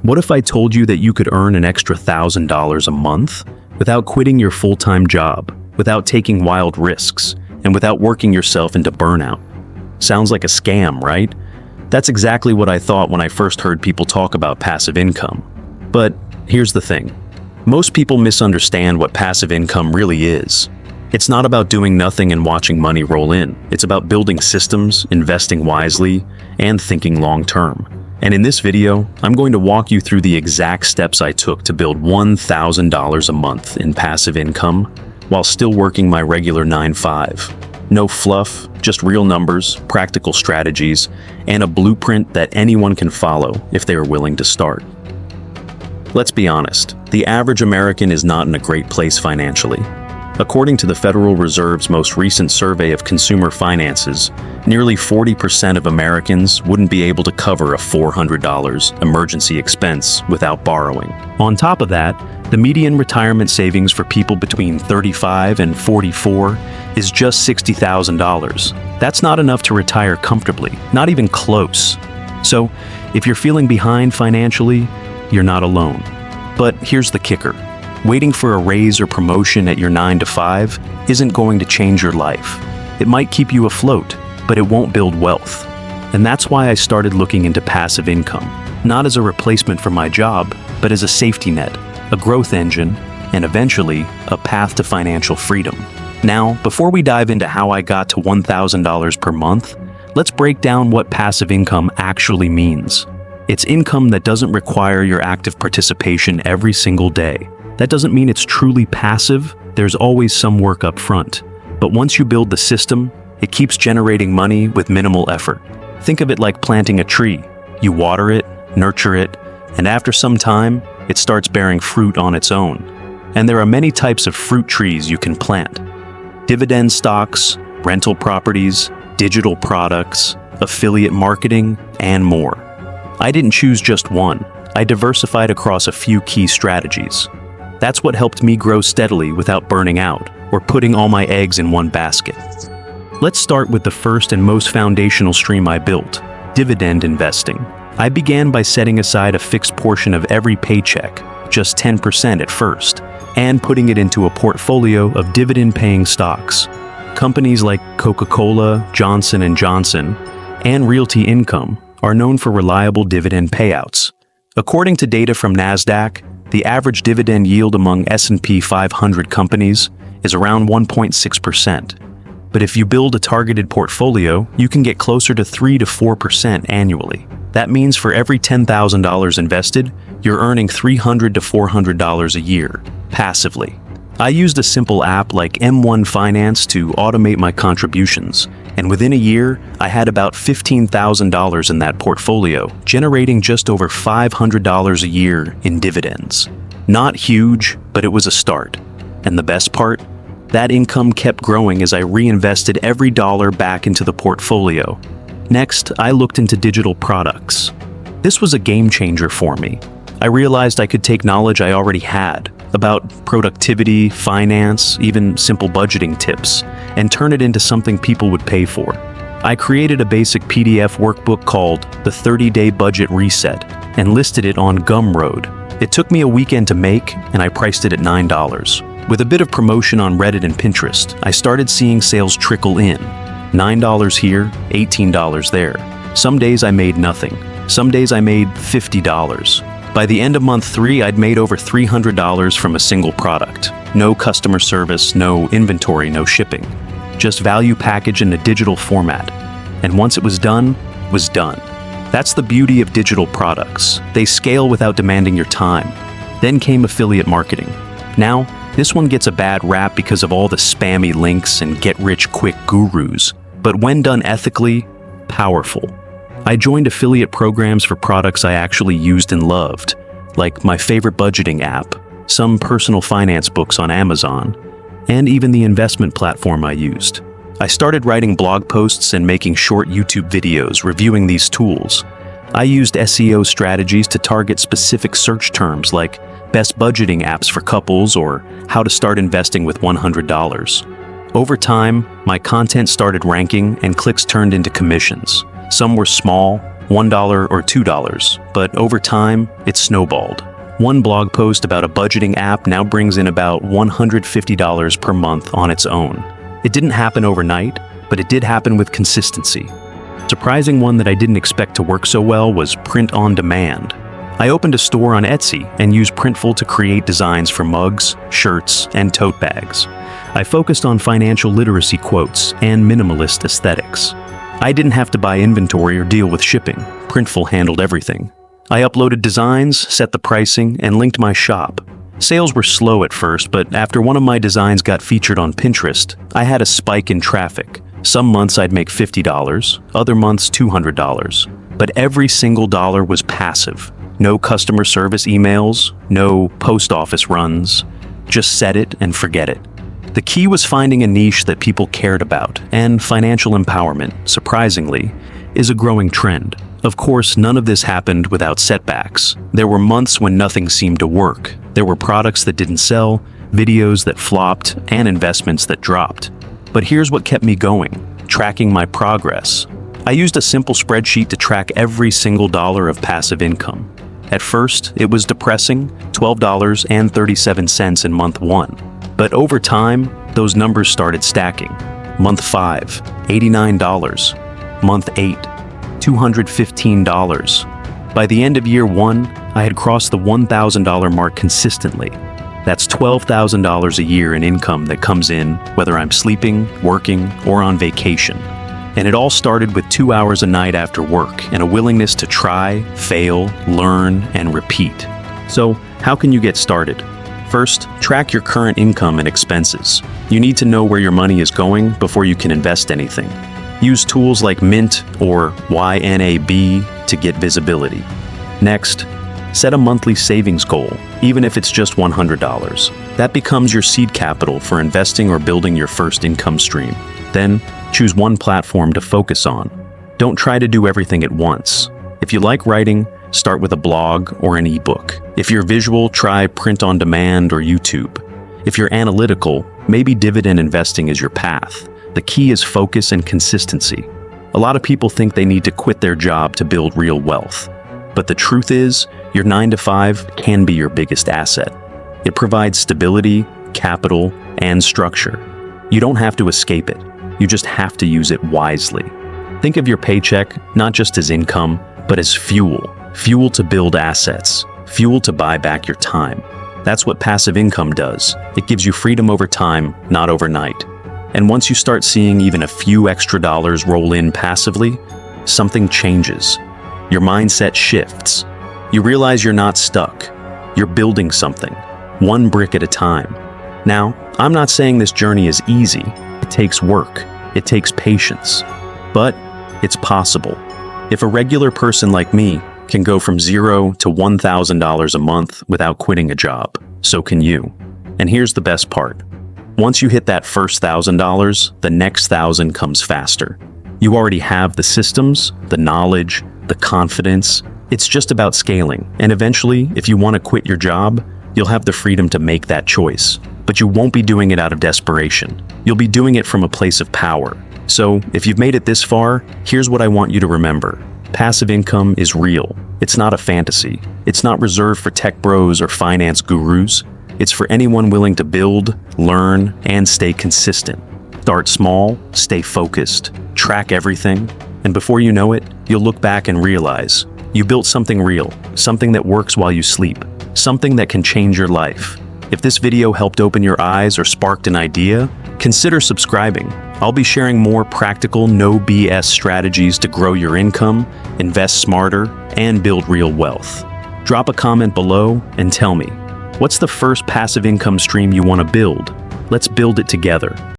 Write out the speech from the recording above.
What if I told you that you could earn an extra $1,000 a month without quitting your full-time job, without taking wild risks, and without working yourself into burnout? Sounds like a scam, right? That's exactly what I thought when I first heard people talk about passive income. But here's the thing. Most people misunderstand what passive income really is. It's not about doing nothing and watching money roll in. It's about building systems, investing wisely, and thinking long-term. And in this video, I'm going to walk you through the exact steps I took to build $1,000 a month in passive income while still working my regular 9-to-5. No fluff, just real numbers, practical strategies, and a blueprint that anyone can follow if they are willing to start. Let's be honest, the average American is not in a great place financially. According to the Federal Reserve's most recent survey of consumer finances, nearly 40% of Americans wouldn't be able to cover a $400 emergency expense without borrowing. On top of that, the median retirement savings for people between 35 and 44 is just $60,000. That's not enough to retire comfortably, not even close. So, if you're feeling behind financially, you're not alone. But here's the kicker. Waiting for a raise or promotion at your 9-to-5 isn't going to change your life. It might keep you afloat, but it won't build wealth. And that's why I started looking into passive income, not as a replacement for my job, but as a safety net, a growth engine, and eventually, a path to financial freedom. Now, before we dive into how I got to $1,000 per month, let's break down what passive income actually means. It's income that doesn't require your active participation every single day. That doesn't mean it's truly passive. There's always some work up front. But once you build the system, it keeps generating money with minimal effort. Think of it like planting a tree. You water it, nurture it, and after some time, it starts bearing fruit on its own. And there are many types of fruit trees you can plant. Dividend stocks, rental properties, digital products, affiliate marketing, and more. I didn't choose just one. I diversified across a few key strategies. That's what helped me grow steadily without burning out or putting all my eggs in one basket. Let's start with the first and most foundational stream I built, dividend investing. I began by setting aside a fixed portion of every paycheck, just 10% at first, and putting it into a portfolio of dividend-paying stocks. Companies like Coca-Cola, Johnson & Johnson, and Realty Income are known for reliable dividend payouts. According to data from NASDAQ, the average dividend yield among S&P 500 companies is around 1.6%. But if you build a targeted portfolio, you can get closer to 3 to 4% annually. That means for every $10,000 invested, you're earning $300 to $400 a year, passively. I used a simple app like M1 Finance to automate my contributions, and within a year, I had about $15,000 in that portfolio, generating just over $500 a year in dividends. Not huge, but it was a start. And the best part? That income kept growing as I reinvested every dollar back into the portfolio. Next, I looked into digital products. This was a game changer for me. I realized I could take knowledge I already had about productivity, finance, even simple budgeting tips, and turn it into something people would pay for. I created a basic PDF workbook called The 30-Day Budget Reset and listed it on Gumroad. It took me a weekend to make, and I priced it at $9. With a bit of promotion on Reddit and Pinterest, I started seeing sales trickle in. $9 here, $18 there. Some days I made nothing. Some days I made $50. By the end of month 3, I'd made over $300 from a single product. No customer service, no inventory, no shipping. Just value package in a digital format. And once it was done, was done. That's the beauty of digital products. They scale without demanding your time. Then came affiliate marketing. Now, this one gets a bad rap because of all the spammy links and get-rich-quick gurus. But when done ethically, powerful. I joined affiliate programs for products I actually used and loved, like my favorite budgeting app, some personal finance books on Amazon, and even the investment platform I used. I started writing blog posts and making short YouTube videos reviewing these tools. I used SEO strategies to target specific search terms like best budgeting apps for couples or how to start investing with $100. Over time, my content started ranking and clicks turned into commissions. Some were small, $1 or $2, but over time, it snowballed. One blog post about a budgeting app now brings in about $150 per month on its own. It didn't happen overnight, but it did happen with consistency. Surprising one that I didn't expect to work so well was print on demand. I opened a store on Etsy and used Printful to create designs for mugs, shirts, and tote bags. I focused on financial literacy quotes and minimalist aesthetics. I didn't have to buy inventory or deal with shipping. Printful handled everything. I uploaded designs, set the pricing, and linked my shop. Sales were slow at first, but after one of my designs got featured on Pinterest, I had a spike in traffic. Some months I'd make $50, other months $200. But every single dollar was passive. No customer service emails, no post office runs. Just set it and forget it. The key was finding a niche that people cared about, and financial empowerment, surprisingly, is a growing trend. Of course, none of this happened without setbacks. There were months when nothing seemed to work. There were products that didn't sell, videos that flopped, and investments that dropped. But here's what kept me going: tracking my progress. I used a simple spreadsheet to track every single dollar of passive income. At first, it was depressing, $12.37 in month 1. But over time, those numbers started stacking. Month 5, $89. Month 8, $215. By the end of year 1, I had crossed the $1,000 mark consistently. That's $12,000 a year in income that comes in whether I'm sleeping, working, or on vacation. And it all started with 2 hours a night after work and a willingness to try, fail, learn, and repeat. So, how can you get started? First, track your current income and expenses. You need to know where your money is going before you can invest anything. Use tools like Mint or YNAB to get visibility. Next, set a monthly savings goal, even if it's just $100. That becomes your seed capital for investing or building your first income stream. Then, choose one platform to focus on. Don't try to do everything at once. If you like writing, start with a blog or an ebook. If you're visual, try print on demand or YouTube. If you're analytical, maybe dividend investing is your path. The key is focus and consistency. A lot of people think they need to quit their job to build real wealth. But the truth is, your 9-to-5 can be your biggest asset. It provides stability, capital, and structure. You don't have to escape it. You just have to use it wisely. Think of your paycheck not just as income, but as fuel. Fuel to build assets. Fuel to buy back your time. That's what passive income does. It gives you freedom over time, not overnight. And once you start seeing even a few extra dollars roll in passively, something changes. Your mindset shifts. You realize you're not stuck. You're building something, one brick at a time. Now, I'm not saying this journey is easy. It takes work. It takes patience. But it's possible. If a regular person like me can go from $0 to $1,000 a month without quitting a job, so can you. And here's the best part. Once you hit that first $1,000, the next 1,000 comes faster. You already have the systems, the knowledge, the confidence. It's just about scaling. And eventually, if you want to quit your job, you'll have the freedom to make that choice. But you won't be doing it out of desperation. You'll be doing it from a place of power. So, if you've made it this far, here's what I want you to remember. Passive income is real. It's not a fantasy. It's not reserved for tech bros or finance gurus. It's for anyone willing to build, learn, and stay consistent. Start small, stay focused, track everything, and before you know it, you'll look back and realize you built something real, something that works while you sleep, something that can change your life. If this video helped open your eyes or sparked an idea, consider subscribing. I'll be sharing more practical, no BS strategies to grow your income, invest smarter, and build real wealth. Drop a comment below and tell me, what's the first passive income stream you want to build? Let's build it together.